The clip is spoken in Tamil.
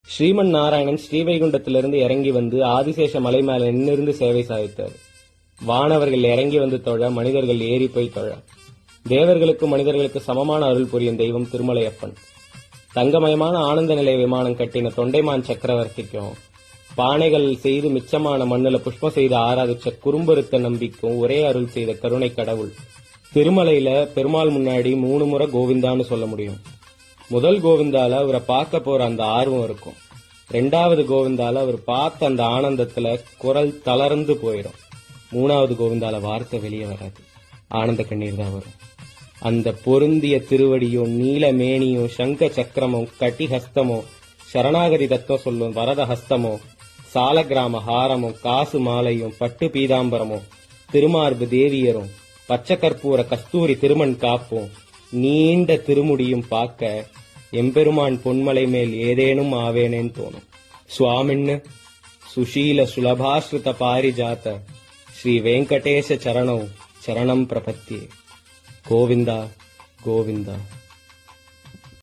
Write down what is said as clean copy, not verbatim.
ஸ்ரீமன் நாராயணன் ஸ்ரீவைகுண்டத்திலிருந்து இறங்கி வந்து ஆதிசேஷ மலை மேல நின்னிருந்து சேவை சாதித்தார். வானவர்கள் இறங்கி வந்து தொழ, மனிதர்கள் ஏறி போய் தொழ. தேவர்களுக்கு மனிதர்களுக்கு சமமான அருள் புரியும் தெய்வம் திருமலையப்பன். தங்கமயமான ஆனந்த நிலைய விமானம் கட்டின தொண்டைமான் சக்கரவர்த்திக்கும், பானைகள் செய்து மிச்சமான மண்ணுல புஷ்பம் செய்து ஆராதிச்ச குறும்பருத்த நம்பிக்கும் ஒரே அருள் செய்த கருணை கடவுள். திருமலையில பெருமாள் முன்னாடி 3 முறை கோவிந்தான்னு சொல்ல முடியும். முதல் கோவிந்தால அவரை பார்க்க போற அந்த ஆர்வம் இருக்கும். 2வது கோவிந்தால அவர் பார்த்த அந்த ஆனந்தத்துல குரல் தளர்ந்து போயிடும். 3வது கோவிந்தால வார்த்தை வெளியே வராது, ஆனந்த கண்ணீர் தான் வரும். அந்த பொருந்திய திருவடியும் நீல மேனியும் சங்க சக்கரமும் கட்டிஹஸ்தமோ சரணாகதி தத்துவம் சொல்லும் வரத ஹஸ்தமோ சாலக்கிராம ஹாரமும் காசு மாலையும் பட்டு பீதாம்பரமும் திருமார்பு தேவியரும் பச்சை கற்பூர கஸ்தூரி திருமண் காப்பும் நீண்ட திருமுடியும் பார்க்க எம்பெருமான் பொன்மலை மேல் ஏதேனும் ஆவேனேன்னு தோணும். சுவாமின்னு சுஷீல சுலபாஸ்ருத பாரிஜாத ஸ்ரீ வெங்கடேಶ சரணம் சரணம் பிரபத்தியே. கோவிந்தா கோவிந்தா.